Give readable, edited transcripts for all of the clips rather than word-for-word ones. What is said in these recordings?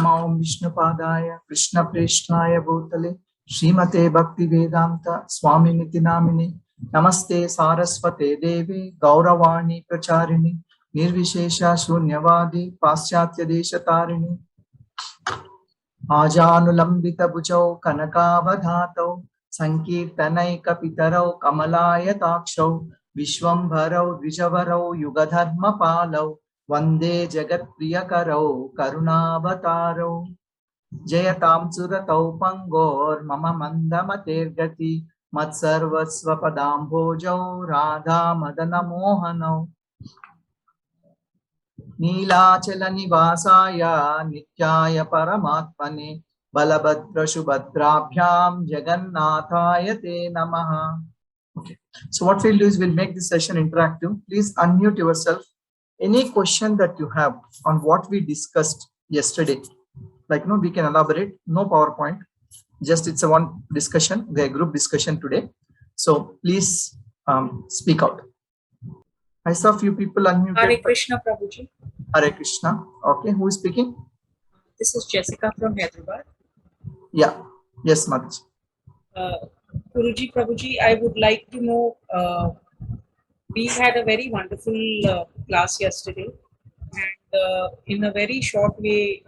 नमो विष्णुपादाय कृष्णप्रेष्ठाय भूतले श्रीमते भक्तिवेदांत स्वामिनिति नामिने नमस्ते सारस्वते देवे गौरवाणी प्रचारिणे निर्विशेष शून्यवादी पाश्चात्य देशतारिणे आजानुलंबित भुजौ कनकावधातौ संकीर्तनैकपितरौ कमलायताक्षौ विश्वम्भरौ द्विजवरौ युगधर्मपालौ वन्दे जगत्प्रियकरौ करुणावतारौ जयतां सुरतौ पङ्गोर्मम मन्दमतेर्गति मत्सर्वस्वपदाम्भोजौ राधा मदनमोहनौ नीलाचल निवासाय नित्याय परमात्मने बलभद्रसुभद्राभ्यां जगन्नाथाय ते नमः. Okay, so what we'll do is we'll make this session interactive. Please unmute yourself. Any question that you have on what we discussed yesterday, like no, we can elaborate. No PowerPoint, just it's a one discussion, a group discussion today. So please speak out. I saw a few people unmuted. Hare Krishna, Prabhuji. Hare Krishna. Okay, who is speaking? This is Jessica from Hyderabad. Yeah. Yes, Mataji. Guruji, Prabhuji, I would like to know, we had a very wonderful class yesterday, and in a very short way,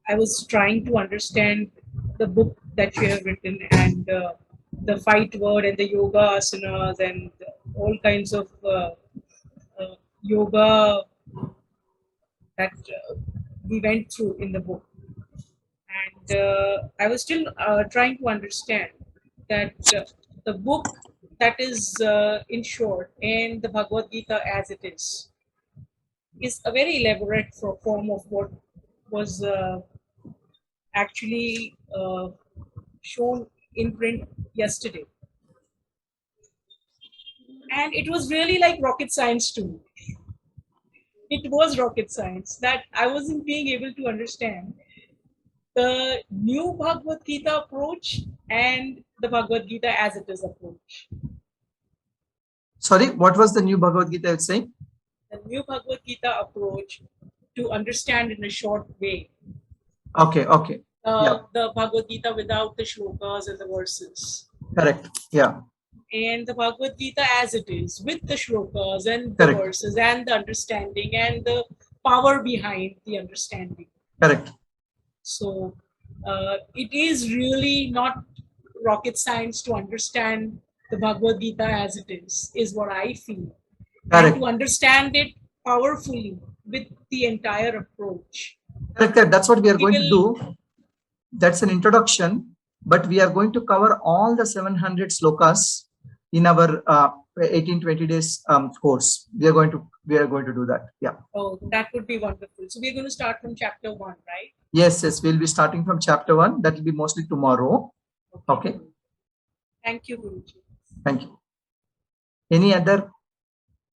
I was trying to understand the book that you have written and the fight word and the yoga asanas and all kinds of yoga that we went through in the book. And I was still trying to understand that the book that is in short and the Bhagavad Gita as it is a very elaborate form of what was actually shown in print yesterday. And it was really like rocket science to me. It was rocket science that I wasn't being able to understand the new Bhagavad Gita approach and the Bhagavad Gita as it is approach. Sorry, what was the new Bhagavad Gita saying? The new Bhagavad Gita approach to understand in a short way. Okay. The Bhagavad Gita without the shlokas and the verses. Correct. Yeah. And the Bhagavad Gita as it is, with the shlokas and the Correct. verses and the understanding and the power behind the understanding. Correct. So it is really not rocket science to understand the Bhagavad Gita as it is what I feel. Correct. And to understand it powerfully with the entire approach. Correct. That's what we are going to do. That's an introduction, but we are going to cover all the 700 slokas in our 18-20 days course. We are going to do that. Yeah. Oh, that would be wonderful. So we're going to start from chapter 1, right? Yes. We'll be starting from chapter 1. That will be mostly tomorrow. Okay. Thank you, Guruji. Thank you. Any other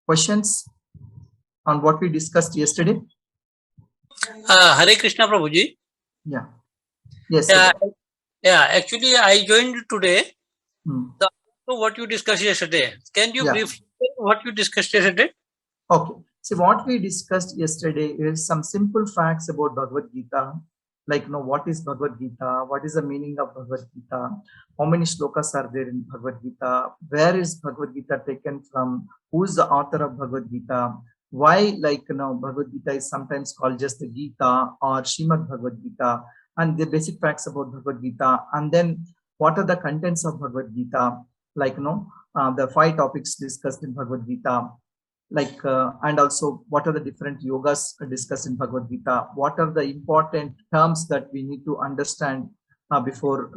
questions on what we discussed yesterday? Hare Krishna, Prabhuji. Yeah. Yes. Yeah. Actually, I joined today. So what you discussed yesterday? Can you briefly tell what you discussed yesterday? Okay. See, what we discussed yesterday is some simple facts about Bhagavad Gita. Like, what is Bhagavad Gita? What is the meaning of Bhagavad Gita? How many shlokas are there in Bhagavad Gita? Where is Bhagavad Gita taken from? Who is the author of Bhagavad Gita? Why, Bhagavad Gita is sometimes called just the Gita or Srimad Bhagavad Gita, and the basic facts about Bhagavad Gita. And then what are the contents of Bhagavad Gita? The 5 topics discussed in Bhagavad Gita. And also what are the different yogas discussed in Bhagavad Gita? What are the important terms that we need to understand before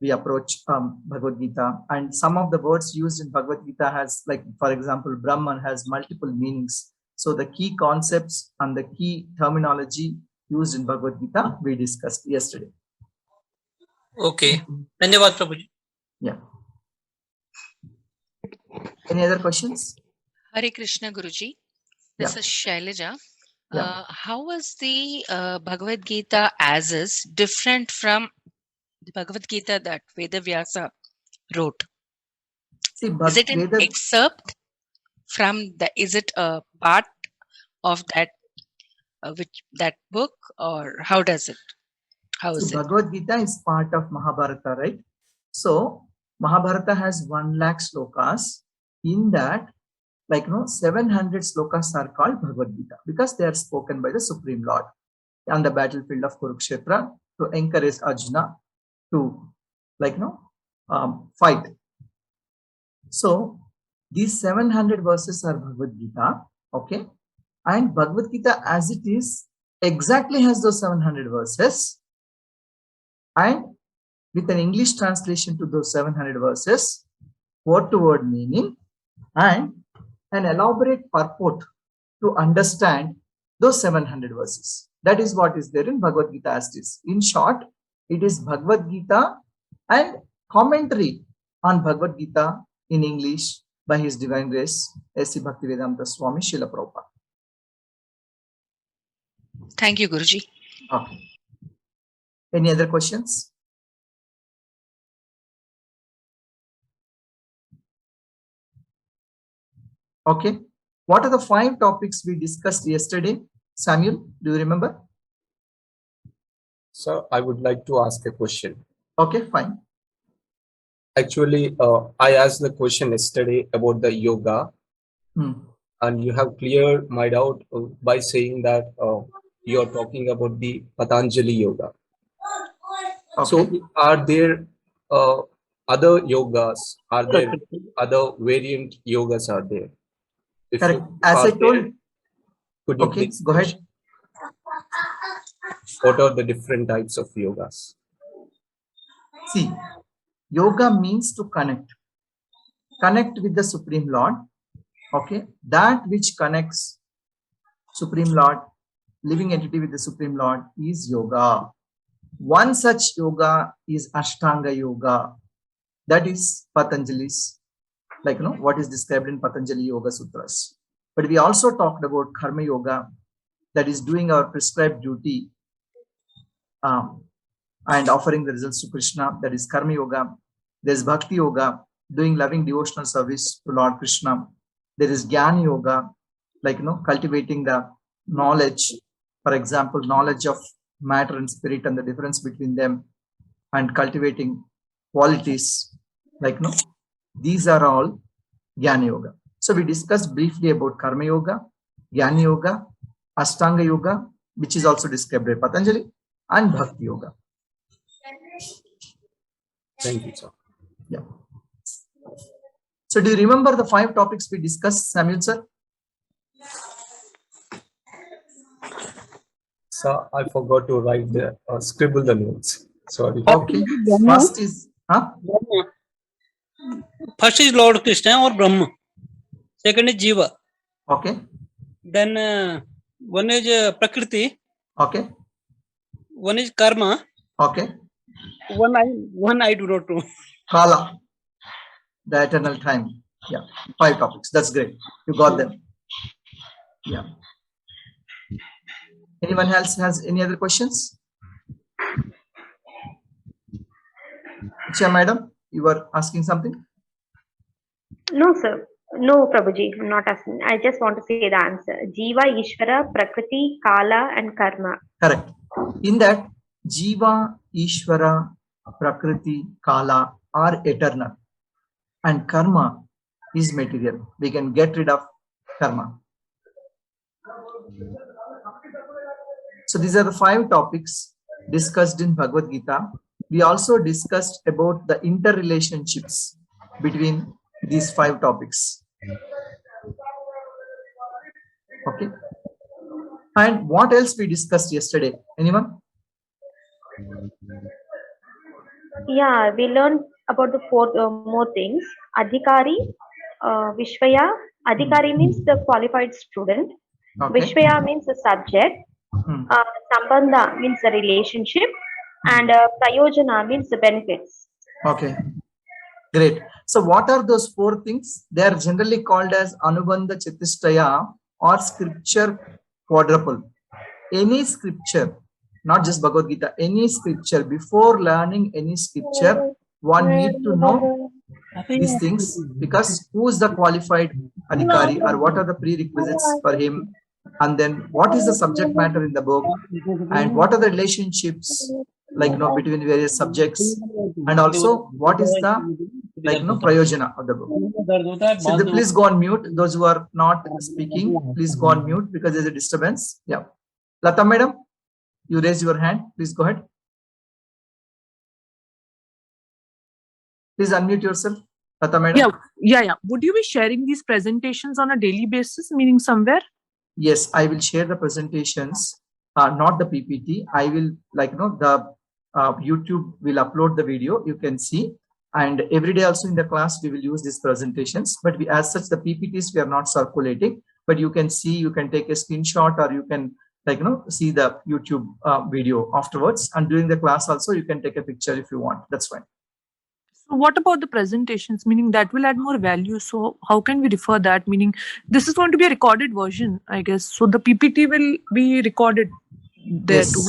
we approach Bhagavad Gita? And some of the words used in Bhagavad Gita has, for example, Brahman has multiple meanings. So the key concepts and the key terminology used in Bhagavad Gita we discussed yesterday. Okay. Dhanyavad, Prabhuji. Yeah. Any other questions? Hare Krishna, Guruji. This is Shailaja. How was the Bhagavad Gita as is different from the Bhagavad Gita that Vedavyasa wrote? See, is it an excerpt from is it a part of that which that book, or how does it? How So is it? Bhagavad Gita is part of Mahabharata, right? So Mahabharata has 1 lakh slokas. In that, 700 slokas are called Bhagavad Gita because they are spoken by the Supreme Lord on the battlefield of Kurukshetra to encourage Arjuna to fight. So these 700 verses are Bhagavad Gita, okay? And Bhagavad Gita as it is exactly has those 700 verses, and with an English translation to those 700 verses, word to word meaning, and an elaborate purport to understand those 700 verses. That is what is there in Bhagavad Gita as it is. In short, it is Bhagavad Gita and commentary on Bhagavad Gita in English by His Divine Grace, A.C. Bhaktivedanta Swami Srila Prabhupada. Thank you, Guruji. Okay. Any other questions? Okay. What are the 5 topics we discussed yesterday? Samuel, do you remember? So I would like to ask a question. Okay, fine. Actually, I asked the question yesterday about the yoga, and you have cleared my doubt by saying that you are talking about the Patanjali yoga. Okay. So are there other yogas? Are there other variant yogas are there? If Correct. you As are I told, there, could you okay, please go ahead. What are the different types of yogas? See, yoga means to connect with the Supreme Lord. Okay, that which connects Supreme Lord, living entity with the Supreme Lord is yoga. One such yoga is Ashtanga yoga. That is Patanjali's, what is described in Patanjali Yoga Sutras. But we also talked about Karma Yoga, that is doing our prescribed duty and offering the results to Krishna, that is Karma Yoga. There is Bhakti Yoga, doing loving devotional service to Lord Krishna. There is Jnana Yoga, cultivating the knowledge, for example, knowledge of matter and spirit and the difference between them, and cultivating qualities, these are all Jnana Yoga. So we discussed briefly about Karma Yoga, Jnana Yoga, Ashtanga Yoga, which is also described by Patanjali, and Bhakti Yoga. Thank you, sir. Yeah. So do you remember the 5 topics we discussed, Samuel sir? So I forgot to write the scribble the notes. Sorry. Okay. First is First is Lord Krishna or Brahma. Second is Jiva. okay. Then one is Prakriti. Okay. One is Karma. Okay. One I do not know. Kala, the eternal time. Yeah. 5 topics. That's great. You got them. Yeah. Anyone else has any other questions? Icha madam, you were asking something? No, sir. No, Prabhuji, I'm not asking. I just want to say the answer. Jiva, Ishvara, Prakriti, Kala, and Karma. Correct. In that, Jiva, Ishvara, Prakriti, Kala are eternal, and Karma is material. We can get rid of Karma. So these are the 5 topics discussed in Bhagavad Gita. We also discussed about the interrelationships between these 5 topics. Okay. And what else we discussed yesterday? Anyone? Yeah, we learned about the 4 more things. Adhikari, Vishvaya. Adhikari means the qualified student. Okay. Vishvaya means the subject. Sambandha means the relationship. And Prayojana means the benefits. Okay. Great. So what are those 4 things? They are generally called as Anubandha Chatushtaya or scripture quadruple. Any scripture, not just Bhagavad Gita, any scripture, before learning any scripture, one need to know these things, because who is the qualified adhikari or what are the prerequisites for him and then what is the subject matter in the book, and what are the relationships between various subjects, and also what is the prayojana of the book. So please go on mute. Those who are not speaking, please go on mute because there's a disturbance. Yeah, Lata madam, you raise your hand. Please go ahead. Please unmute yourself, Lata madam. Yeah. Would you be sharing these presentations on a daily basis, meaning somewhere? Yes, I will share the presentations, not the PPT. I will the YouTube will upload the video. You can see, and every day also in the class we will use these presentations. But as such, the PPTs we are not circulating. But you can see, you can take a screenshot, or you can see the YouTube video afterwards. And during the class also you can take a picture if you want. That's fine. So what about the presentations, meaning that will add more value? So how can we refer that? Meaning this is going to be a recorded version, I guess. So the PPT will be recorded there too.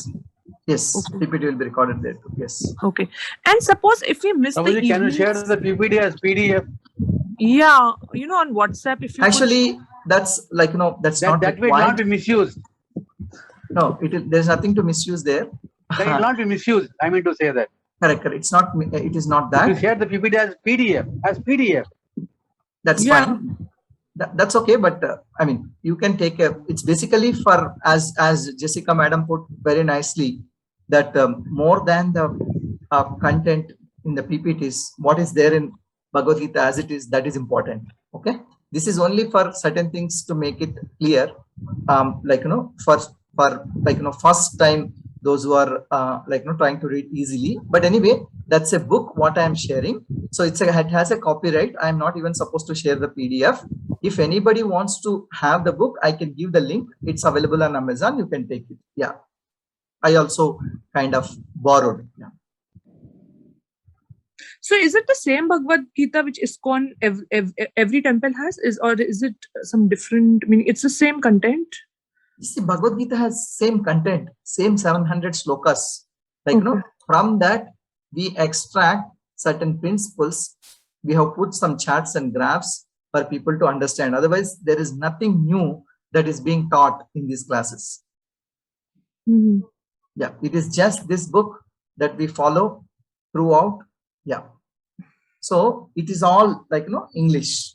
Yes, okay. PPT will be recorded there too. Yes. Okay. And suppose if we miss can you share the PPT as PDF? Yeah, on WhatsApp. If you actually, that's that's not that will not be misused. No, there's nothing to misuse there. That will not be misused. I mean to say that. Correct. It's not. It is not that. You share the PPT as PDF. That's fine. That's okay. But I mean, you can take it's basically for as Jessica madam put very nicely that more than the content in the PPTs, what is there in Bhagavad Gita as it is, that is important. Okay. This is only for certain things to make it clear. First time. Those who are trying to read easily. But anyway, that's a book what I am sharing. So it has a copyright. I am not even supposed to share the PDF. If anybody wants to have the book, I can give the link. It's available on Amazon. You can take it. Yeah. I also kind of borrowed. Yeah. So is it the same Bhagavad Gita which ISKCON every temple has, or is it some different? I mean, it's the same content. You see, Bhagavad Gita has same content, same 700 slokas. From that, we extract certain principles. We have put some charts and graphs for people to understand. Otherwise, there is nothing new that is being taught in these classes. Mm-hmm. Yeah, it is just this book that we follow throughout. Yeah. So it is all English.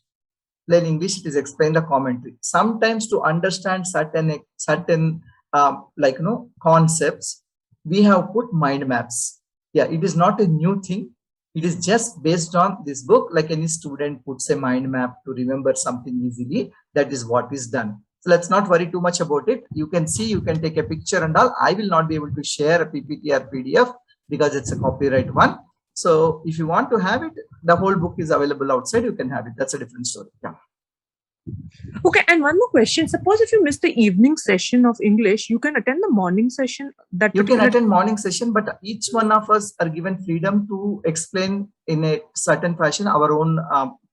Plain English, it is explained the commentary. Sometimes to understand certain concepts, we have put mind maps. Yeah, it is not a new thing. It is just based on this book. Like any student puts a mind map to remember something easily. That is what is done. So let's not worry too much about it. You can see, you can take a picture and all. I will not be able to share a PPT or PDF because it's a copyright one. So if you want to have it, the whole book is available outside. You can have it. That's a different story. Yeah. Okay. And one more question. Suppose if you miss the evening session of English, you can attend the morning session. That you can attend morning session, but each one of us are given freedom to explain in a certain fashion, our own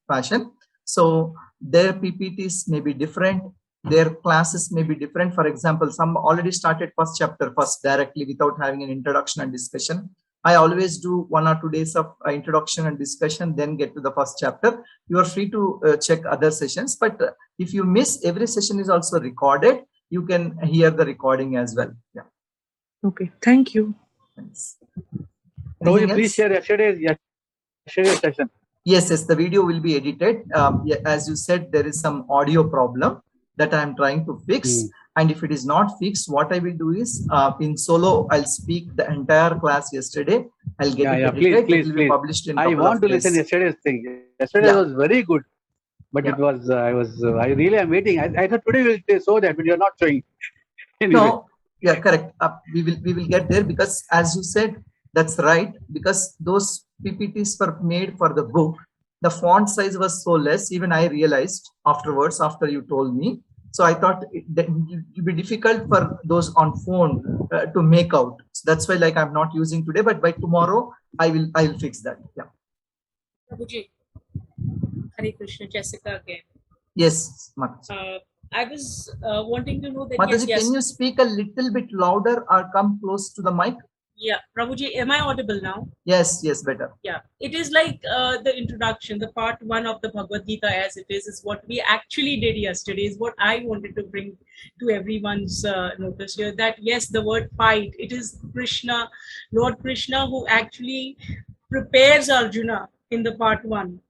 fashion. So their PPTs may be different. Their classes may be different. For example, some already started first chapter first directly without having an introduction and discussion. I always do 1 or 2 days of introduction and discussion, then get to the first chapter. You are free to check other sessions, but if you miss, every session is also recorded. You can hear the recording as well. Yeah. Okay. Thank you. Thanks. So please share yesterday's session. Yes, the video will be edited. As you said, there is some audio problem that I am trying to fix. And if it is not fixed, what I will do is in solo, I'll speak the entire class yesterday. I'll get it edited. Please. It will be published in I want to listen yesterday's thing. Yesterday was very good, but it was I really am waiting. I thought today we'll show that, but you're not showing. Anyway. No, yeah, correct. We will get there because as you said, that's right. Because those PPTs were made for the book. The font size was so less. Even I realized afterwards, after you told me. So I thought it would be difficult for those on phone to make out. So that's why I'm not using today, but by tomorrow I will fix that. Yeah. Prabhuji, Hare Krishna, Jessica again. Yes, I was wanting to know that. Mataji, can you speak a little bit louder or come close to the mic? Yeah, Prabhuji, am I audible now? Yes, better. Yeah, it is like the introduction, the part one of the Bhagavad Gita as it is what we actually did yesterday, is what I wanted to bring to everyone's notice here. That yes, the word fight, it is Krishna, Lord Krishna, who actually prepares Arjuna in the part one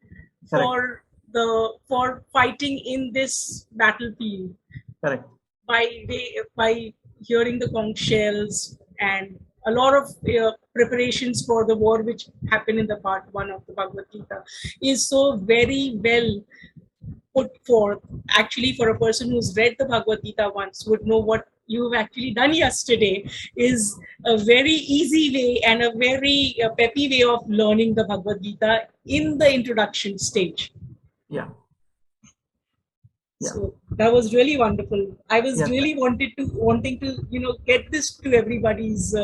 for fighting in this battlefield. Correct. By hearing the conch shells and a lot of preparations for the war which happen in the part one of the Bhagavad Gita is so very well put forth. Actually, for a person who's read the Bhagavad Gita once would know what you've actually done yesterday is a very easy way and a very peppy way of learning the Bhagavad Gita in the introduction stage. Yeah. So that was really wonderful. I was really wanting to get this to everybody's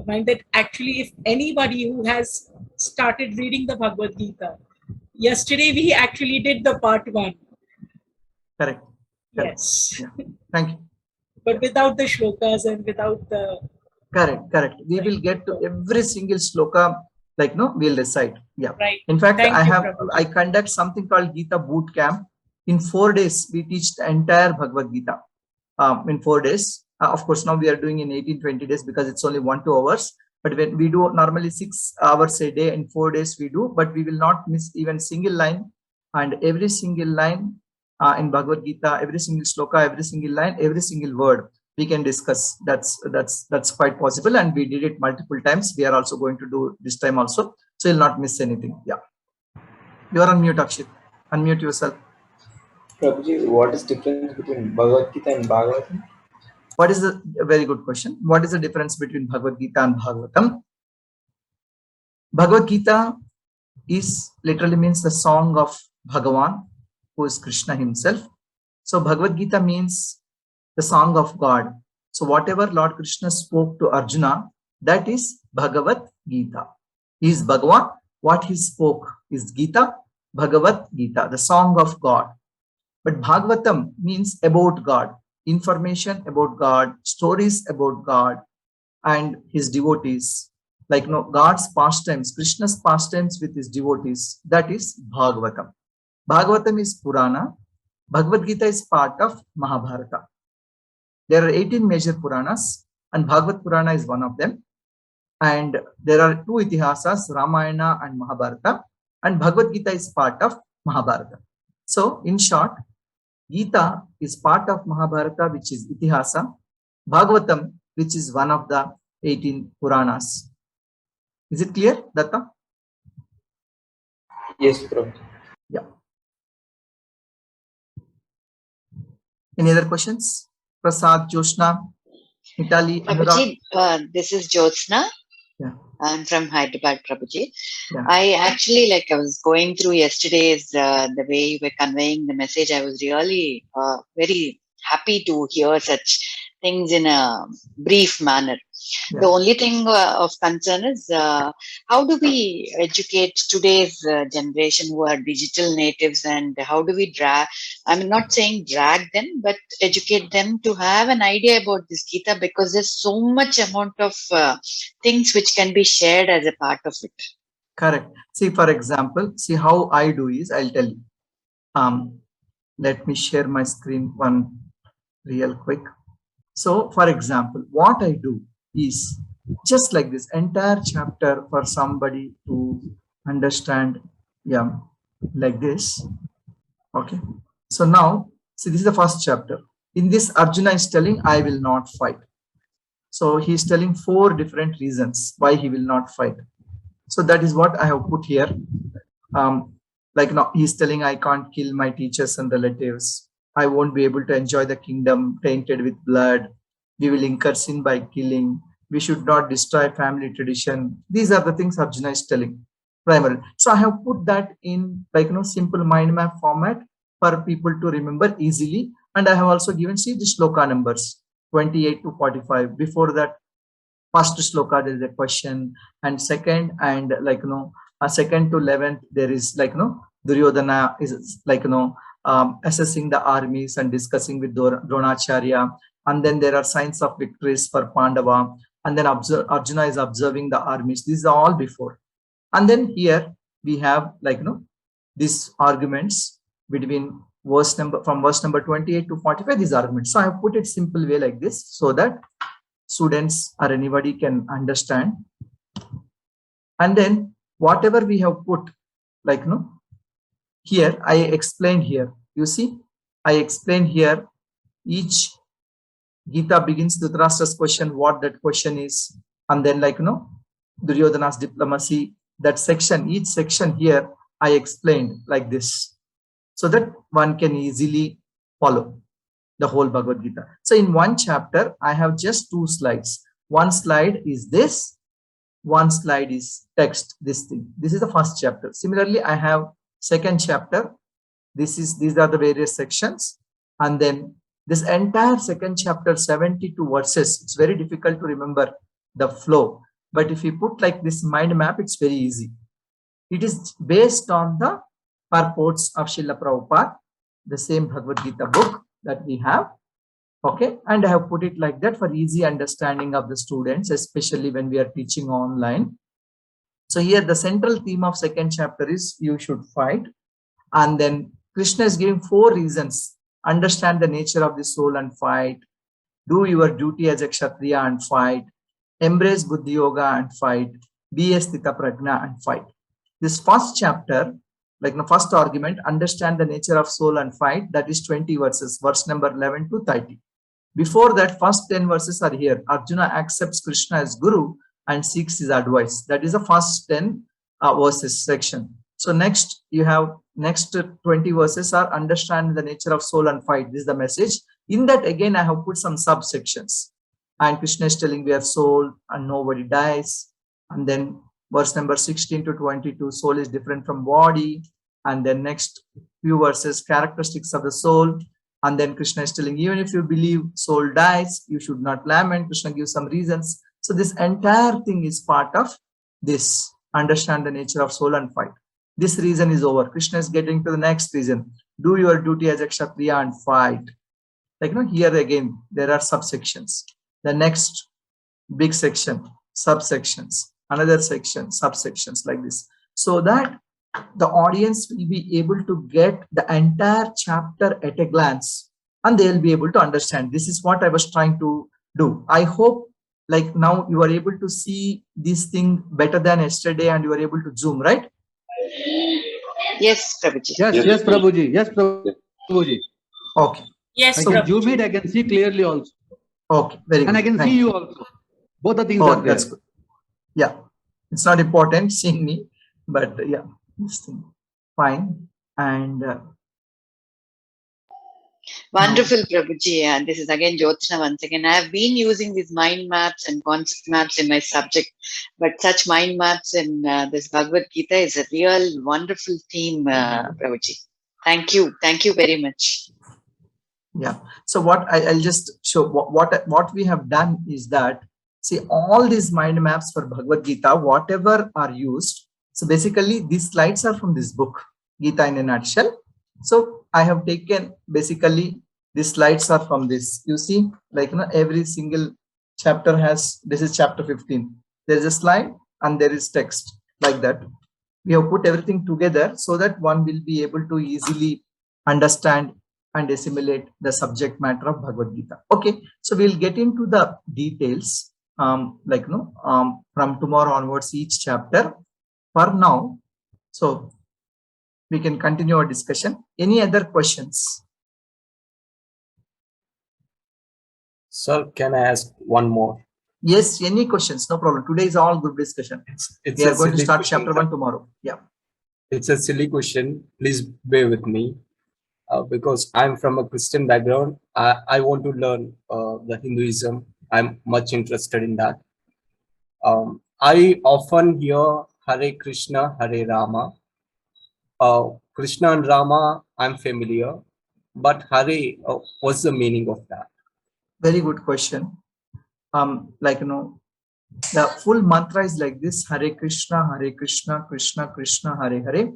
mind, that actually if anybody who has started reading the Bhagavad Gita, yesterday we actually did the part one. Correct. Yes. Yeah. Thank you. But without the shlokas and without the... Correct. We will get to every single sloka, we'll recite. Yeah. Right. In fact, I conduct something called Gita Boot Camp. In 4 days, we teach the entire Bhagavad Gita in 4 days. Of course, now we are doing in 18-20 days because it's only 1-2 hours. But when we do normally 6 hours a day, in 4 days we do, but we will not miss even single line. And every single line in Bhagavad Gita, every single sloka, every single line, every single word we can discuss. That's quite possible, and we did it multiple times. We are also going to do this time also, so you'll not miss anything. Yeah. You are on mute, Akshit. Unmute yourself. Prabhuji, what is the difference between Bhagavad Gita and Bhagavatam? What is a very good question. What is the difference between Bhagavad Gita and Bhagavatam? Bhagavad Gita is literally means the song of Bhagavan, who is Krishna himself. So Bhagavad Gita means the song of God. So whatever Lord Krishna spoke to Arjuna, that is Bhagavad Gita. He is Bhagavan. What he spoke is Gita, Bhagavad Gita, the song of God. But Bhagavatam means about God, information about God, stories about God and his devotees. God's pastimes, Krishna's pastimes with his devotees. That is Bhagavatam. Bhagavatam is Purana. Bhagavad Gita is part of Mahabharata. There are 18 major Puranas and Bhagavad Purana is one of them. And there are 2 Itihasas, Ramayana and Mahabharata. And Bhagavad Gita is part of Mahabharata. So in short, Gita is part of Mahabharata, which is Itihasa. Bhagavatam, which is one of the 18 Puranas. Is it clear, Datta? Yes, Prabhu. Yeah. Any other questions? Prasad, Joshna, Mitali, Prabhuji, this is Jyotsna. Yeah. I'm from Hyderabad, Prabhuji. Yeah. I actually, I was going through yesterday's, the way you were conveying the message, I was really very happy to hear such things in a brief manner. Yeah. The only thing of concern is how do we educate today's generation who are digital natives, and how do we I'm not saying drag them, but educate them to have an idea about this Gita, because there's so much amount of things which can be shared as a part of it. Correct. See, for example, see how I do is, I'll tell you. Let me share my screen one real quick. So, for example, what I do is just like this entire chapter for somebody to understand. Yeah, like this. Okay. So now, see, this is the first chapter. In this, Arjuna is telling, I will not fight. So he is telling 4 different reasons why he will not fight. So that is what I have put here. Now he is telling, I can't kill my teachers and relatives. I won't be able to enjoy the kingdom tainted with blood. We will incur sin by killing. We should not destroy family tradition. These are the things Arjuna is telling primarily. So I have put that in simple mind map format for people to remember easily. And I have also given, see, the shloka numbers 28 to 45. Before that, first shloka there is a question, and second and second to 11th there is Duryodhana is assessing the armies and discussing with Dronacharya. And then there are signs of victories for Pandava. and then Arjuna is observing the armies. These are all before. And then here we have these arguments between from verse number 28 to 45, these arguments. So I have put it simple way like this so that students or anybody can understand. And then whatever we have put, here I explain here. You see, I explain here each Gita begins Dhritarashtra's question, what that question is, and then Duryodhana's diplomacy, that section, each section here I explained like this, so that one can easily follow the whole Bhagavad Gita. So in one chapter, I have just 2 slides. One slide is this, one slide is text, this thing. This is the first chapter. Similarly, I have second chapter. These are the various sections. And then this entire second chapter, 72 verses, it's very difficult to remember the flow. But if you put like this mind map, it's very easy. It is based on the purports of Srila Prabhupada, the same Bhagavad Gita book that we have. Okay, and I have put it like that for easy understanding of the students, especially when we are teaching online. So here the central theme of second chapter is you should fight. And then Krishna is giving 4 reasons. Understand the nature of the soul and fight. Do your duty as a Kshatriya and fight. Embrace Buddhi Yoga and fight. Be a Sthita Prajna and fight. This first chapter, like the first argument, understand the nature of soul and fight, that is 20 verses, verse number 11 to 30. Before that, first 10 verses are here. Arjuna accepts Krishna as Guru and seeks his advice. That is the first 10 verses section. So next, you have next 20 verses are understand the nature of soul and fight. This is the message. In that, again, I have put some subsections. And Krishna is telling we are soul and nobody dies. And then verse number 16 to 22, soul is different from body. And then next few verses, characteristics of the soul. And then Krishna is telling, even if you believe soul dies, you should not lament. Krishna gives some reasons. So this entire thing is part of this, understand the nature of soul and fight. This reason is over. Krishna is getting to the next reason. Do your duty as a Kshatriya and fight. Here again, there are subsections. The next big section, subsections. Another section, subsections, like this. So that the audience will be able to get the entire chapter at a glance and they'll be able to understand. This is what I was trying to do. I hope now you are able to see this thing better than yesterday and you are able to zoom, right? Yes, Prabhuji. Yes, Prabhuji. Yes, Prabhuji. Okay. Yes, I can zoom it, I can see clearly also. Okay, very good. And I can see you also. Both the things are there. That's good. Yeah, it's not important seeing me, but yeah, this thing, fine. And wonderful, Prabhuji. This is again Jyotsna once again. I have been using these mind maps and concept maps in my subject, but such mind maps in this Bhagavad Gita is a real wonderful theme, Prabhuji. Thank you. Thank you very much. Yeah. So what I'll just show what we have done is that, see, all these mind maps for Bhagavad Gita, whatever are used. So basically these slides are from this book, Gita in a nutshell. So I have taken basically these slides are from this. You see, every single chapter has, this is chapter 15. There is a slide and there is text like that. We have put everything together so that one will be able to easily understand and assimilate the subject matter of Bhagavad Gita. Okay, so we'll get into the details from tomorrow onwards, each chapter. For now, so we can continue our discussion. Any other questions? Sir, can I ask one more? Yes, any questions? No problem. Today is all group discussion. We are going to start chapter 1 tomorrow. Yeah. It's a silly question. Please bear with me. Because I'm from a Christian background, I want to learn the Hinduism. I'm much interested in that. I often hear Hare Krishna, Hare Rama. Krishna and Rama, I'm familiar, but Hare, what's the meaning of that? Very good question. The full mantra is like this: Hare Krishna, Krishna Krishna, Hare Hare.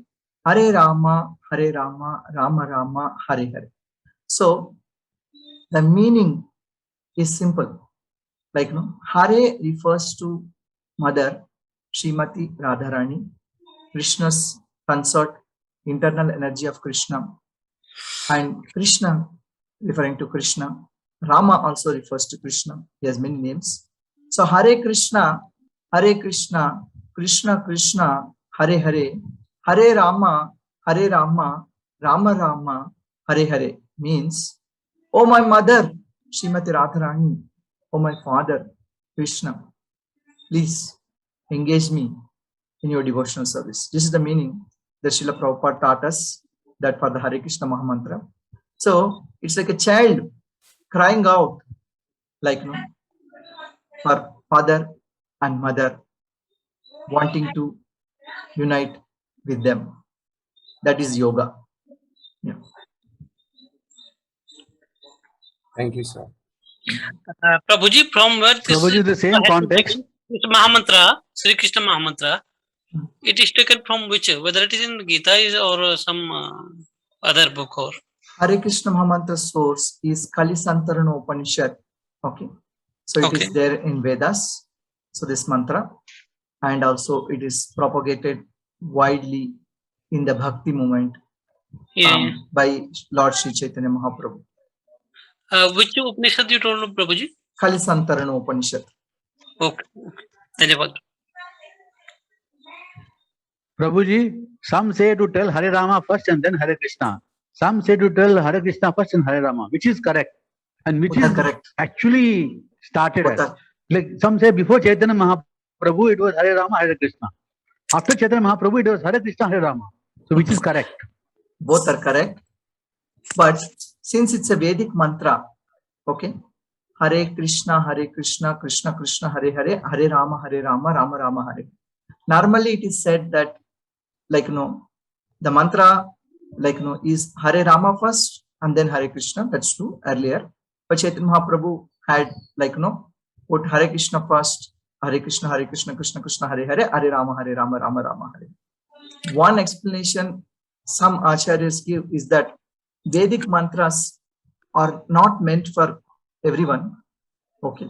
Hare Rama, Rama Rama, Hare Hare. So the meaning is simple. like Hare refers to mother Srimati Radharani, Krishna's consort, internal energy of Krishna, and Krishna referring to Krishna. Rama also refers to Krishna. He has many names. So Hare Krishna, Krishna Krishna, Hare Hare, Hare Rama, Rama Rama, Hare Hare means, oh my mother, Srimati Radharani, oh my father, Krishna, please engage me in your devotional service. This is the meaning that Srila Prabhupada taught us, that for the Hare Krishna Mahamantra. So it's like a child crying out, like for father and mother, wanting to unite with them. That is yoga. Yeah. Thank you, sir. Prabhuji, from where this Prabhuji, the same context. This Mahamantra, Sri Krishna Mahamantra, it is taken from which? Whether it is in Gita or some other book or? Hare Krishna Mahamantra source is Kalisantarana Upanishad. Okay. So it is there in Vedas. So this mantra, and also it is propagated widely in the Bhakti movement by Lord Sri Chaitanya Mahaprabhu. Which Upanishad you told, Prabhuji? Kalisantarana Upanishad. Okay. Dhanyavad. Prabhuji, some say to tell Hare Rama first and then Hare Krishna. Some say to tell Hare Krishna first and Hare Rama, which is correct, and which is correct. Actually started as. Like some say before Chaitanya Mahaprabhu, it was Hare Rama, Hare Krishna. After Chaitanya Mahaprabhu, it was Hare Krishna, Hare Rama. So which is correct? Both are correct. But since it's a Vedic mantra, okay, Hare Krishna, Krishna Krishna, Hare Hare, Hare Rama, Rama Rama, Hare. Normally it is said that, like the mantra, like is Hare Rama first and then Hare Krishna. That's true earlier. But Chaitanya Mahaprabhu had, like put Hare Krishna first, Hare Krishna, Krishna Krishna, Hare Hare, Hare Rama, Rama Rama, Hare. One explanation some acharyas give is that Vedic mantras are not meant for everyone. Okay.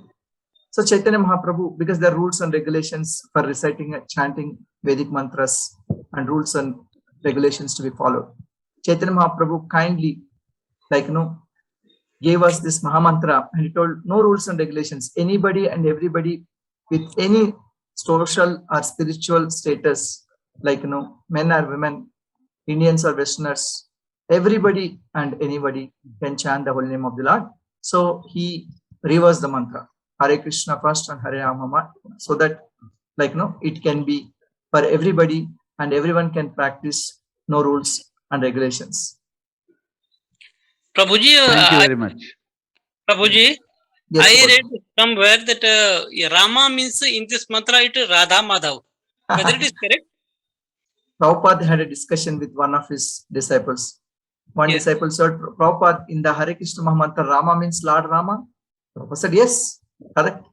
So Chaitanya Mahaprabhu, because there are rules and regulations for reciting and chanting Vedic mantras and rules and regulations to be followed. Chaitanya Mahaprabhu kindly, like gave us this Mahamantra, and he told no rules and regulations. Anybody and everybody with any social or spiritual status, like men or women, Indians or Westerners, everybody and anybody can chant the holy name of the Lord. So he reversed the mantra, Hare Krishna first and Hare Rama, so that, like it can be for everybody and everyone can practice, no rules and regulations. Prabhuji, thank you very much. Prabhuji, yes, I read somewhere that Rama means in this mantra it is Radha Madhav. Whether it is correct? Prabhupada had a discussion with one of his disciples. One disciple said, Prabhupada, in the Hare Krishna Mahamantra, Rama means Lord Rama. Prabhupada said, yes, correct.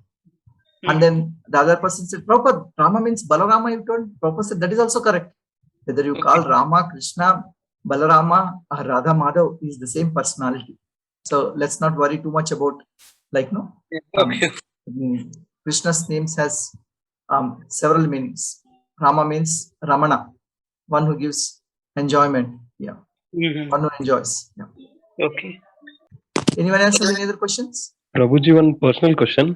And then the other person said, Prabhupada, Rama means Balarama. You told. Prabhupada said, that is also correct. Whether you call Rama, Krishna, Balarama, or Radha Madhav is the same personality. So let's not worry too much about, like, Krishna's names has several meanings. Rama means Ramana, one who gives enjoyment. Yeah. One who enjoys. Yeah. Okay. Anyone else have any other questions? Prabhuji, one personal question.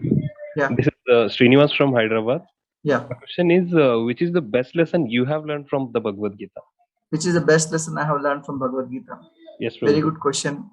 Yeah. This is Srinivas from Hyderabad. Yeah. The question is, which is the best lesson you have learned from the Bhagavad Gita? Which is the best lesson I have learned from Bhagavad Gita? Yes, Prabhuji. Very good question.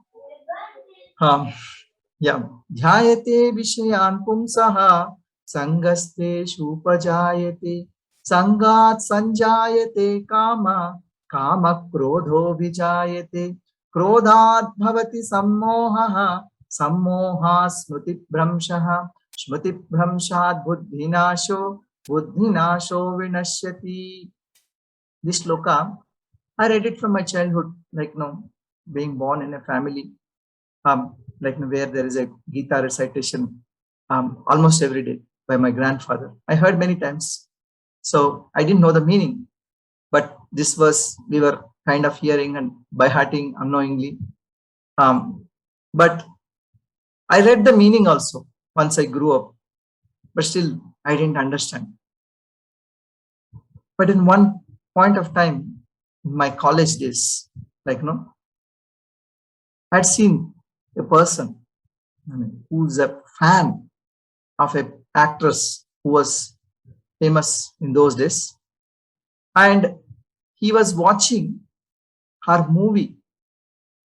Yeah. Dhyayate vishayan pumsaha sangaste shupajayate sangat sanjayate kama kama krodho vijayate krodhat bhavati sammohaha sammoha smriti bhramshaha smriti bhramshat buddhinasho buddhinasho vinashyati. This shloka, I read it from my childhood, like being born in a family where there is a Gita recitation almost every day by my grandfather. I heard many times. So I didn't know the meaning, but this verse we were kind of hearing and by hearting unknowingly. But I read the meaning also once I grew up. but still I didn't understand. But in one point of time, in my college days, like, I'd seen a person, who's a fan of a actress who was famous in those days, and he was watching her movie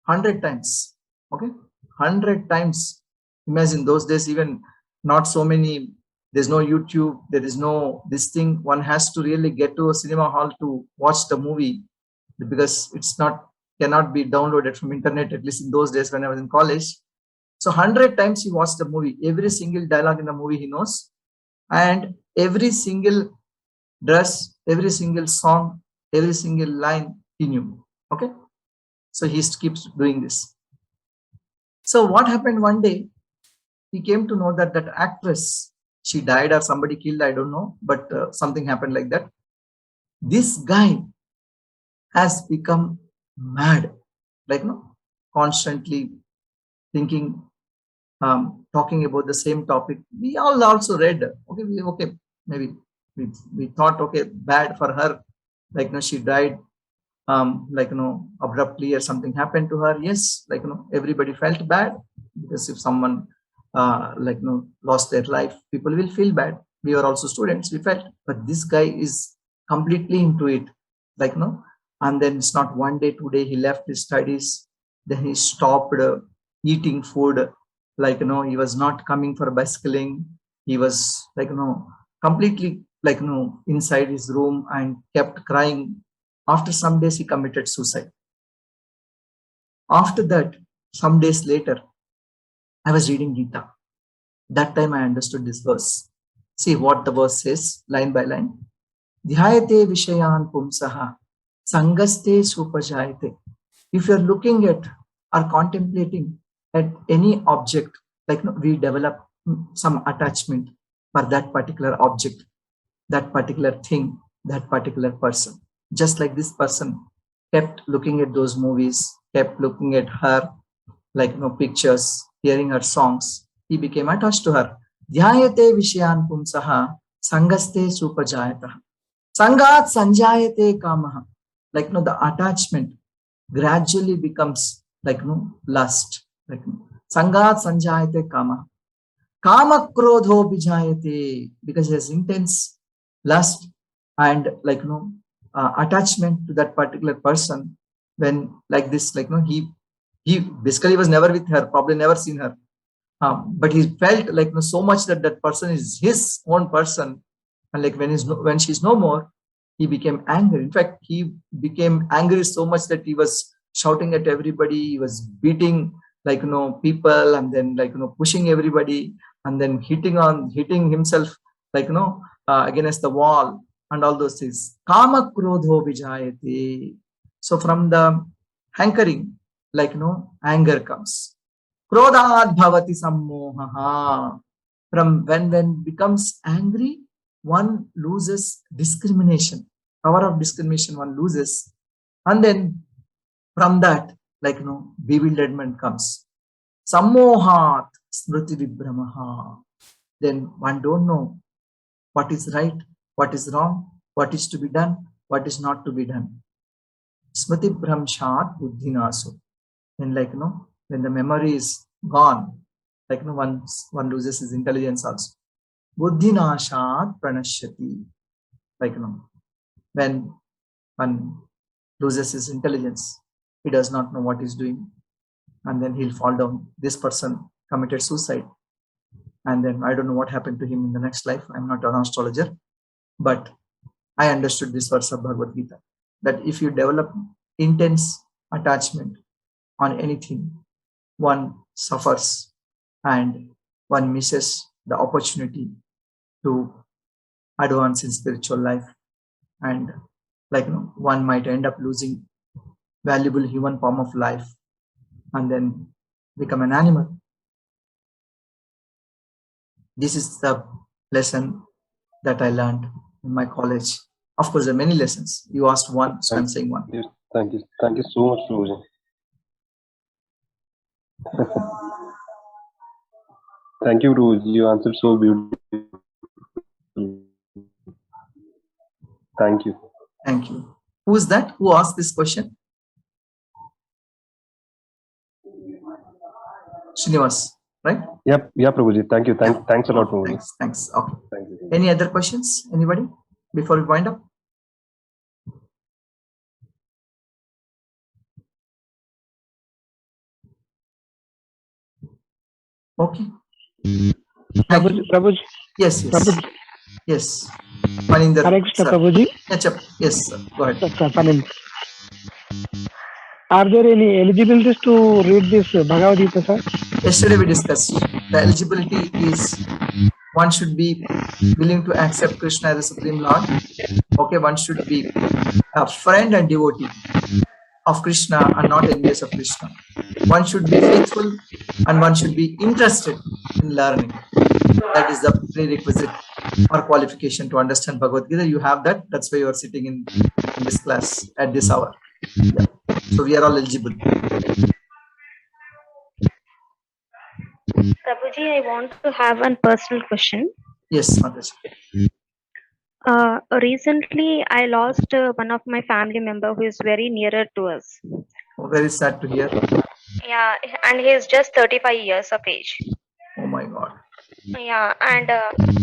100 times. Okay, 100 times. Imagine those days, even not so many. There's no YouTube. There is no this thing. One has to really get to a cinema hall to watch the movie, because it's not cannot be downloaded from internet, at least in those days when I was in college. So 100 times he watched the movie. Every single dialogue in the movie he knows, and every single dress, every single song, every single line he knew. Okay, so he keeps doing this. So what happened one day, he came to know that that actress, she died or somebody killed, I don't know, but something happened like that. This guy has become mad, like, constantly thinking, talking about the same topic. We all also read, okay, maybe we thought, okay, bad for her, like, she died, like, abruptly, or something happened to her. Yes, like, everybody felt bad, because if someone like, lost their life, people will feel bad. We were also students, we felt, but this guy is completely into it, like, and then it's not one day, 2 day, he left his studies, then he stopped eating food, like, he was not coming for bicycling. He was, like, completely, like, inside his room and kept crying. After some days, he committed suicide. After that, some days later, I was reading Gita. That time I understood this verse. See what the verse says, line by line. Dhyayate vishayan pumsaha sangaste supajayate. If you're looking at or contemplating at any object, like, we develop some attachment for that particular object, that particular thing, that particular person. Just like this person kept looking at those movies, kept looking at her, like, pictures, hearing her songs, he became attached to her. Dhyayate vishayan pumsaha sangaste supajayata. Sangat sanjayate kamaha. Like, the attachment gradually becomes, like, lust. Like, sangat sanjayate kamaha. Kama krodho bijayate, because there's intense lust and, like, attachment to that particular person. When, like this, like, he basically was never with her, probably never seen her, but he felt, like, so much that that person is his own person, and, like, when she's no more, he became angry. In fact, he became angry so much that he was shouting at everybody. He was beating, like, people, and then, like, pushing everybody, and then hitting himself, like, against the wall, and all those things. Kama krodho vijayate. So from the hankering, like, anger comes. Krodhat bhavati sammohaha. From when becomes angry, one loses discrimination. Power of discrimination one loses. And then from that, like, bewilderment comes. Sammohat smriti vibhramaha. Then one don't know what is right, what is wrong, what is to be done, what is not to be done. Smriti bhramshat buddhinaso. Then, like, when the memory is gone, like, one loses his intelligence also. Buddhinashat pranashyati. Like, when one loses his intelligence, he does not know what he's doing, and then he'll fall down. This person committed suicide, and then I don't know what happened to him in the next life. I'm not an astrologer, but I understood this verse of Bhagavad Gita, that if you develop intense attachment on anything, one suffers and one misses the opportunity to advance in spiritual life, and, like, one might end up losing valuable human form of life and then become an animal. This is the lesson that I learned in my college. Of course, there are many lessons. You asked one, so I'm saying one. Thank you so much, Guruji. Thank you, Guruji. You answered so beautifully. Thank you. Thank you. Who is that? Who asked this question? Srinivas, right? Yep. Yeah, Prabhuji. Thank you. Thanks a lot, Prabhuji. Thanks. Okay. Thank you. Any other questions? Anybody? Before we wind up? Okay. Prabhuji. Yes. Prabhuji. Yes. Maninder. Hare Krishna, Prabhuji. Yes, sir. Go ahead. Are there any eligibilities to read this Bhagavad Gita, sir? Yesterday we discussed the eligibility is one should be willing to accept Krishna as a Supreme Lord. Okay, one should be a friend and devotee of Krishna and not envious of Krishna. One should be faithful and one should be interested in learning. That is the prerequisite or qualification to understand Bhagavad Gita. You have that. That's why you are sitting in this class at this hour. Yeah. So we are all eligible. Prabhuji, I want to have one personal question. Yes, Mataji. Recently, I lost one of my family member who is very nearer to us. Oh, very sad to hear. Yeah, and he is just 35 years of age. Oh my God. Yeah, and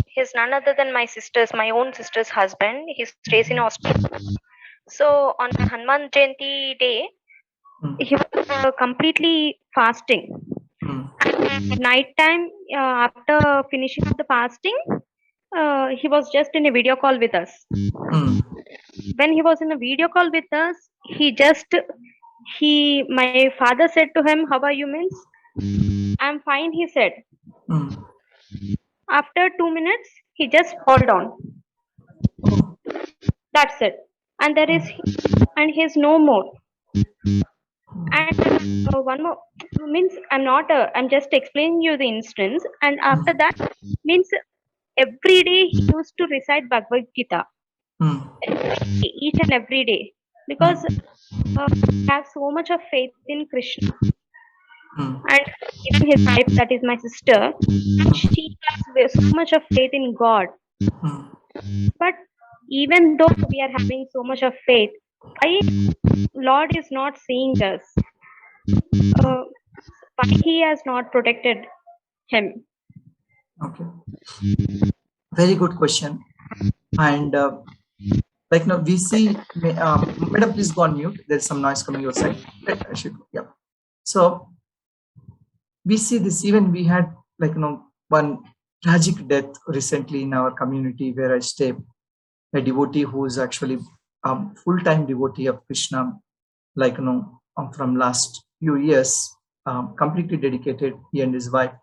he's none other than my own sister's husband. He stays in Australia. So on Hanuman Jayanti day, he was completely fasting. At night time, after finishing the fasting, he was just in a video call with us. When he was in a video call with us, my father said to him, "How are you?" Means, "I'm fine," he said. After 2 minutes, he just fall down. That's it. And he's no more. And one more means I'm just explaining you the instance. And after that means every day he used to recite Bhagavad Gita. Each and every day. Because he has so much of faith in Krishna. And even his wife, that is my sister, she has so much of faith in God. But even though we are having so much of faith, why Lord is not seeing us? Why He has not protected him? Okay. Very good question. And like now we see, madam, please go on mute. There's some noise coming your side. Yeah. So we see this. Even we had one tragic death recently in our community where I stay. A devotee who is actually full-time devotee of Krishna, from last few years, completely dedicated, he and his wife,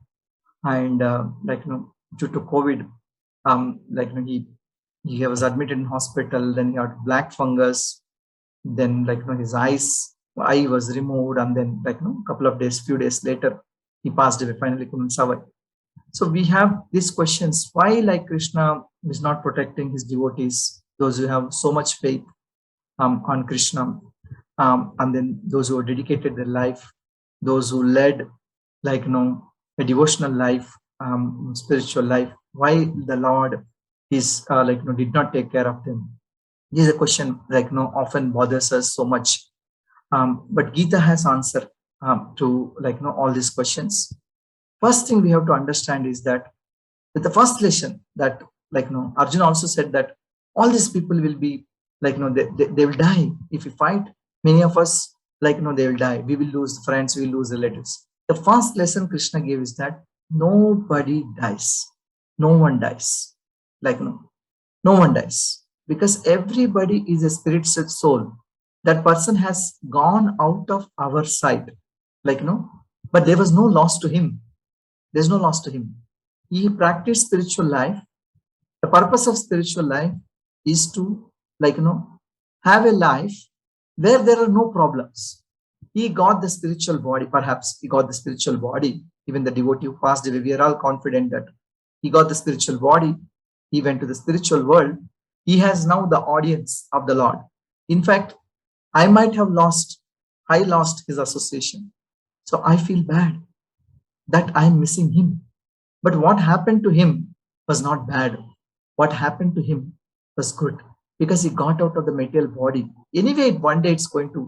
and due to COVID, he was admitted in hospital. Then he had black fungus. Then his eye was removed, and then few days later, he passed away. Finally, couldn't survive. So we have these questions: why Krishna is not protecting his devotees, those who have so much faith on Krishna, and then those who dedicated their life, those who led a devotional life, spiritual life. Why the Lord is did not take care of them? This is a question often bothers us so much. But Gita has answer to all these questions. First thing we have to understand is that with the first lesson that Arjuna also said that all these people will be they will die if we fight. Many of us they will die. We will lose friends, we will lose relatives. The first lesson Krishna gave is that nobody dies. No one dies. No one dies, because everybody is a spiritual soul. That person has gone out of our sight, but there was no loss to him. There's no loss to him. He practiced spiritual life. The purpose of spiritual life is to have a life where there are no problems. He got the spiritual body. Perhaps he got the spiritual body. Even the devotee who passed away, we are all confident that he got the spiritual body. He went to the spiritual world. He has now the audience of the Lord. In fact, I lost his association. So I feel bad that I'm missing him. But what happened to him was not bad. What happened to him was good. because he got out of the material body. Anyway, one day it's going to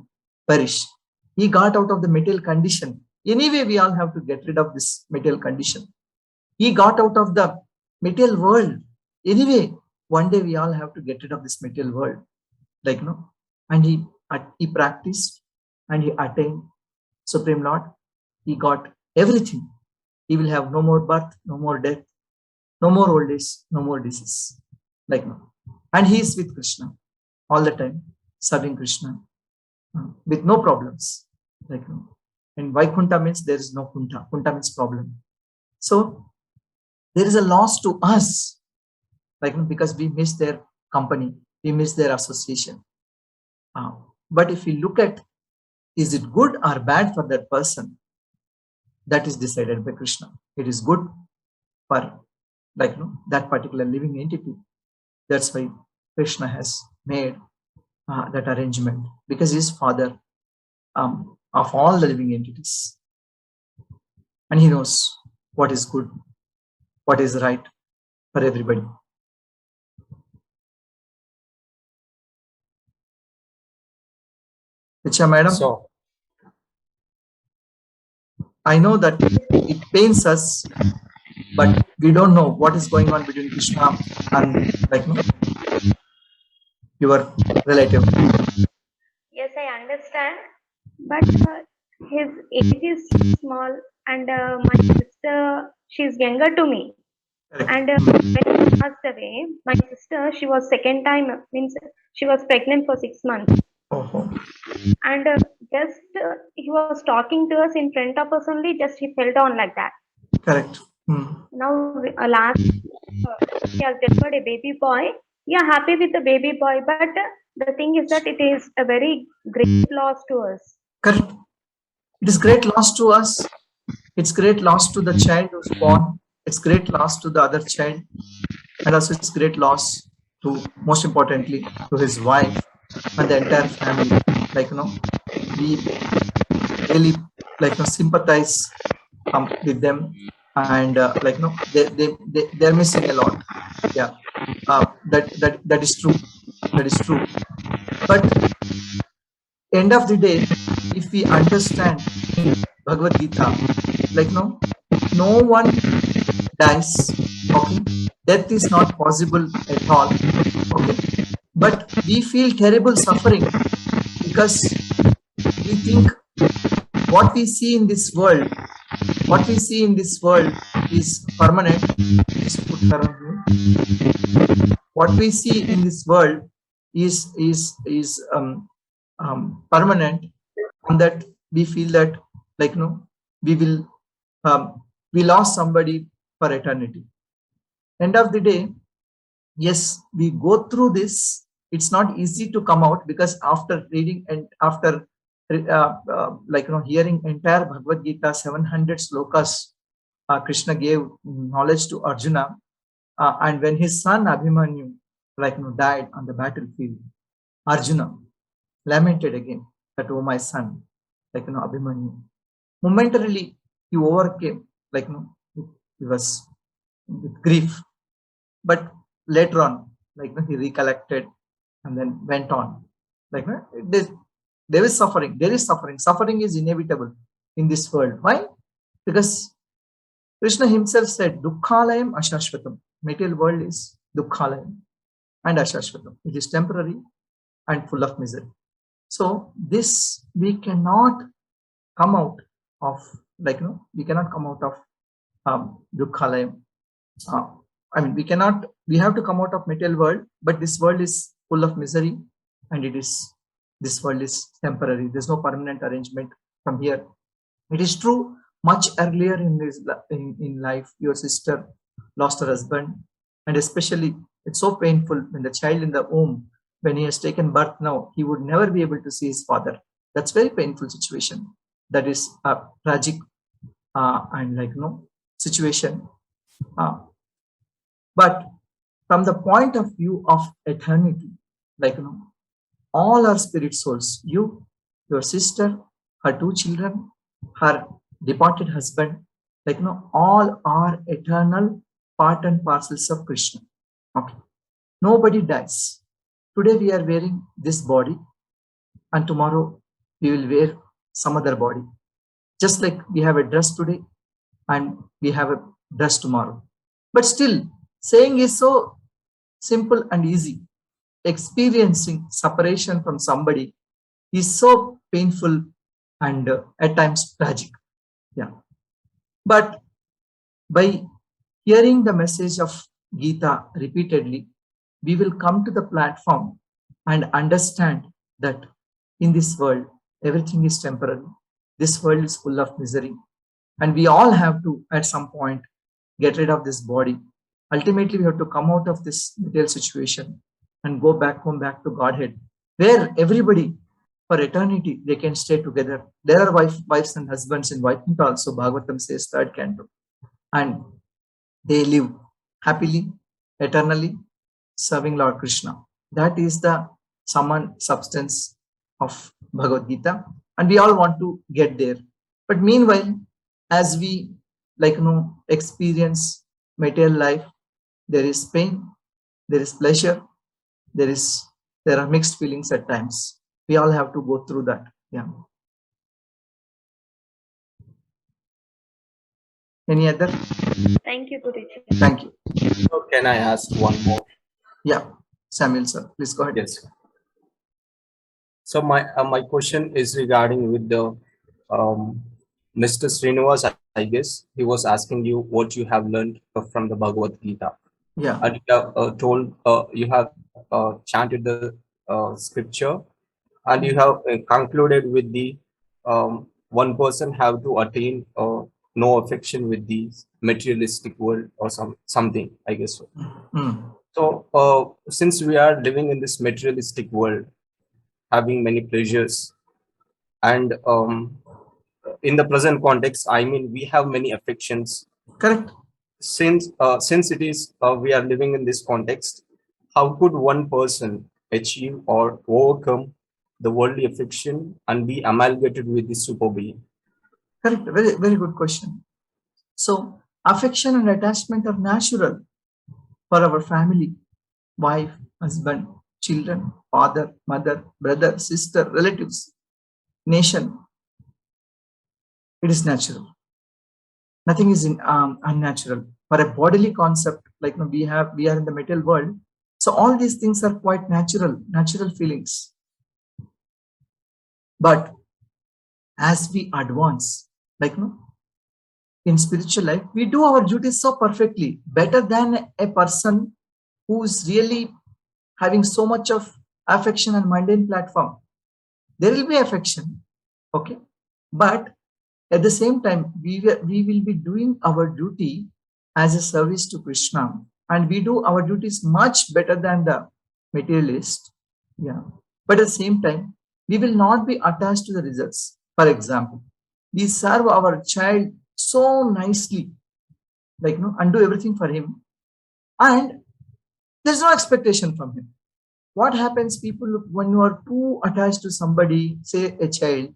perish. He got out of the material condition. Anyway, we all have to get rid of this material condition. He got out of the material world. Anyway, one day we all have to get rid of this material world. Like, you know, and he practiced and he attained Supreme Lord. He got everything. He will have no more birth, no more death, no more old age, no more disease. Like, no. And he is with Krishna all the time, serving Krishna with no problems. Like, no. And Vaikuntha means there is no Kunta. Kunta means problem. So there is a loss to us, like, because we miss their company, we miss their association. But if we look at, is it good or bad for that person? That is decided by Krishna. It is good for, like, you know, that particular living entity. That's why Krishna has made that arrangement, because he is father of all the living entities. And he knows what is good, what is right for everybody. Richa, madam? So, I know that it pains us, but we don't know what is going on between Krishna and, like, no, your relative. Yes, I understand. But his age is small, and my sister, she's younger to me. And when he passed away, my sister, she was second time, means she was pregnant for 6 months. And just he was talking to us in front of us only, just he fell down like that. Correct. Now last he has delivered a baby boy. We are happy with the baby boy, but the thing is that it is a very great loss to us. Correct. It is great loss to us. It's great loss to the child who's born. It's great loss to the other child, and also it's great loss to, most importantly, to his wife and the entire family. Like, you know, we really, like, you know, sympathize with them, and like, you know, they're missing a lot. Yeah, that is true. That is true. But end of the day, if we understand Bhagavad Gita, like, no one dies. Okay, death is not possible at all. Okay, but we feel terrible suffering because we think what we see in this world, is permanent. Just put her on mute. What we see in this world is permanent, and that we feel that, like, no, we will we lost somebody for eternity. End of the day, yes, we go through this. It's not easy to come out, because after reading and after like, you know, hearing entire Bhagavad Gita 700 slokas, Krishna gave knowledge to Arjuna, and when his son Abhimanyu, like, you know, died on the battlefield, Arjuna lamented again that, oh my son, like, you know, Abhimanyu. Momentarily he overcame, like, you know, he was with grief, but later on, like, you know, he recollected and then went on. Like, you know, there is suffering. There is suffering. Suffering is inevitable in this world. Why? Because Krishna himself said, Dukkhalayam Ashashvatam. Material world is Dukkhalayam and Ashashvatam. It is temporary and full of misery. So this we cannot come out of, like, you know, we cannot come out of Dukkhalayam. I mean, we have to come out of material world, but this world is full of misery, and this world is temporary. There's no permanent arrangement from here. It is true, much earlier in life, your sister lost her husband, and especially it's so painful when the child in the womb, when he has taken birth now, he would never be able to see his father. That's very painful situation. That is a tragic and, like, you know, situation. But from the point of view of eternity, like, you know, all our spirit souls, you, your sister, her 2 children, her departed husband, like, you know, all are eternal part and parcels of Krishna. Okay, nobody dies. today we are wearing this body and tomorrow we will wear some other body. Just like we have a dress today and we have a dress tomorrow. But still, saying is so simple and easy. Experiencing separation from somebody is so painful and at times tragic. Yeah. But by hearing the message of Gita repeatedly, we will come to the platform and understand that in this world, everything is temporary. This world is full of misery. And we all have to, at some point, get rid of this body. Ultimately, we have to come out of this material situation and go back home, back to Godhead, where everybody, for eternity, they can stay together. There are wives and husbands in Vaikuntha also, Bhagavatam says, 3rd canto. And they live happily, eternally, serving Lord Krishna. That is the substance of Bhagavad Gita. And we all want to get there. But meanwhile, as we experience material life, there is pain, there is pleasure, there are mixed feelings at times. We all have to go through that. Yeah. Any other? Thank you, Guruji. Thank you. So can I ask one more? Yeah, Samuel sir, please go ahead. Yes. So my question is regarding with the Mr. Srinivas, I guess he was asking you what you have learned from the Bhagavad Gita. Yeah. And you have told you have chanted the scripture, and you have concluded with the one person have to attain no affection with the materialistic world or something, I guess so. So since we are living in this materialistic world, having many pleasures, and in the present context, I mean, we have many affections. Correct. Since it is we are living in this context, how could one person achieve or overcome the worldly affection and be amalgamated with the super being? Correct. Very, very good question. So affection and attachment are natural for our family, wife, husband, children, father, mother, brother, sister, relatives, nation. It is natural. Nothing is unnatural. For a bodily concept, like we are in the material world, so all these things are quite natural feelings. But as we advance, in spiritual life, we do our duties so perfectly, better than a person who is really having so much of affection and mundane platform. There will be affection, okay, but at the same time, we will be doing our duty as a service to Krishna, and we do our duties much better than the materialist. Yeah, but at the same time, we will not be attached to the results. For example, we serve our child so nicely, and do everything for him, and there's no expectation from him. What happens, people, when you are too attached to somebody, say a child,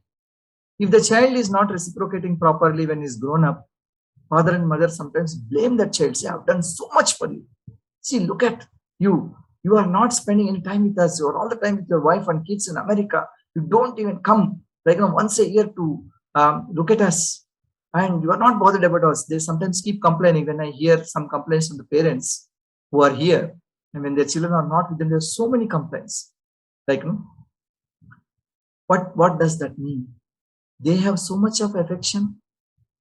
if the child is not reciprocating properly when he's grown up, father and mother sometimes blame that child, say, I've done so much for you. See, look at you. You are not spending any time with us. You are all the time with your wife and kids in America. You don't even come once a year to look at us. And you are not bothered about us. They sometimes keep complaining. When I hear some complaints from the parents who are here, and when their children are not with them, there are so many complaints. What does that mean? They have so much of affection,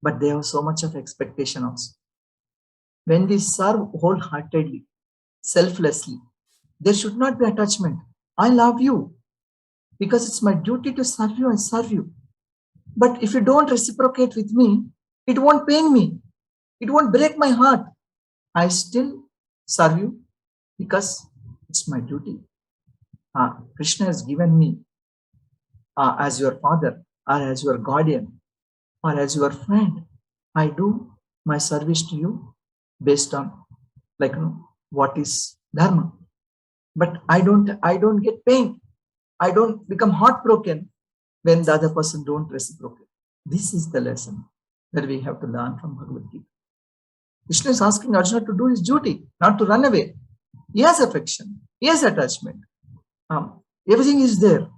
but they have so much of expectation also. When we serve wholeheartedly, selflessly, there should not be attachment. I love you because it's my duty to serve you and serve you. But if you don't reciprocate with me, it won't pain me. It won't break my heart. I still serve you because it's my duty. Krishna has given me as your father, or as your guardian, or as your friend. I do my service to you based on what is dharma. But I don't get pain. I don't become heartbroken when the other person don't reciprocate. This is the lesson that we have to learn from Bhagavad Gita. Krishna is asking Arjuna to do his duty, not to run away. He has affection, he has attachment, Everything is there,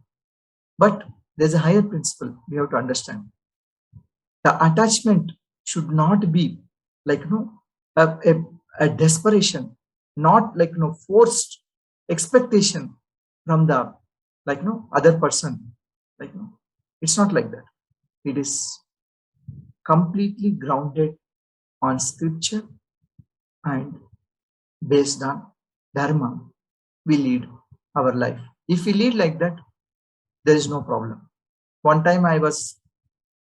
but there's a higher principle we have to understand. The attachment should not be like a desperation, not like forced expectation from the other person. It's not like that. It is completely grounded on scripture and based on dharma. We lead our life. If we lead like that, there is no problem. One time I was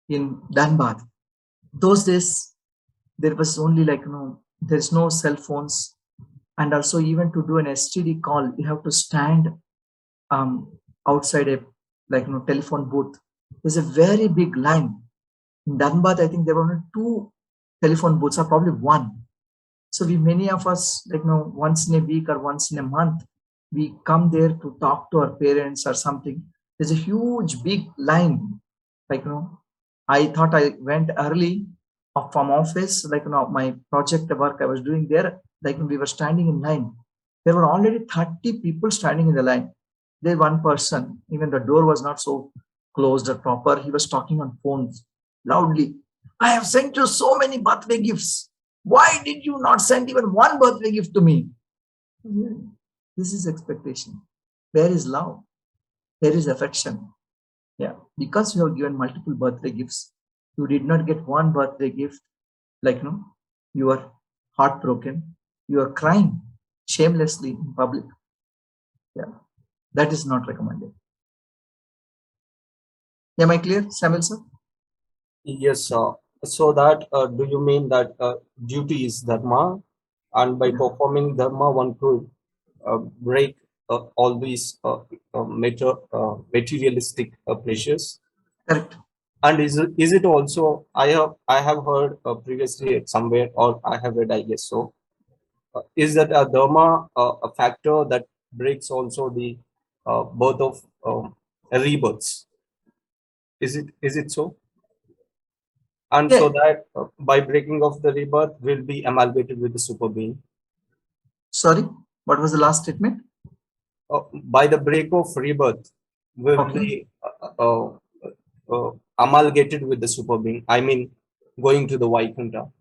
in Dhanbad. Those days, there was only there's no cell phones, and also even to do an STD call, you have to stand outside a telephone booth. There's a very big line. In Dhanbad, I think there were only 2 telephone booths, or probably 1. So many of us, once in a week or once in a month, we come there to talk to our parents or something. There's a huge big line. I thought I went early from office, my project work I was doing there, we were standing in line. There were already 30 people standing in the line. There one person, even the door was not so closed or proper, he was talking on phones loudly. I have sent you so many birthday gifts. Why did you not send even one birthday gift to me? This is expectation. Where is love? There is affection. Yeah, because you have given multiple birthday gifts, you did not get one birthday gift, you are heartbroken, you are crying shamelessly in public. Yeah, that is not recommended. Am I clear, Samuel sir? Yes, sir. So that do you mean that duty is dharma, and by performing dharma one could break all these materialistic pleasures? Correct. And is it also, I have heard previously somewhere, or I have read, I guess so, is that a dharma a factor that breaks also the birth of rebirths? Is it so? And so that by breaking of the rebirth will be amalgamated with the super being. Sorry, what was the last statement? By the break of rebirth will be amalgamated with the super being. I mean, going to the Vaikuntha.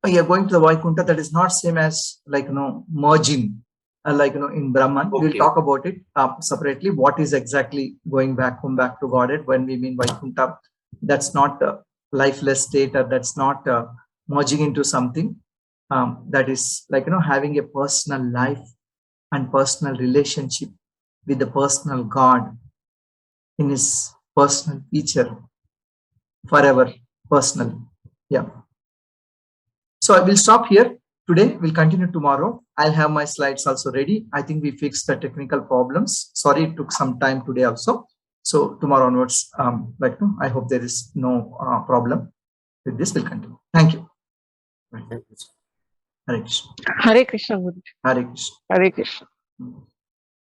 Yeah, going to the Vaikuntha, that is not same as merging. In Brahman, we'll talk about it separately. What is exactly going back home, back to Godhead? When we mean Vaikuntha, that's not a lifeless state, or that's not merging into something. That is having a personal life and personal relationship with the personal God in his personal feature, forever personal. Yeah. So I will stop here today. We'll continue tomorrow. I'll have my slides also ready. I think we fixed the technical problems. Sorry, it took some time today also. So tomorrow onwards, I hope there is no problem with this. We'll continue. Thank you. Hare Krishna. Hare Krishna. Hare Krishna. Hare Krishna.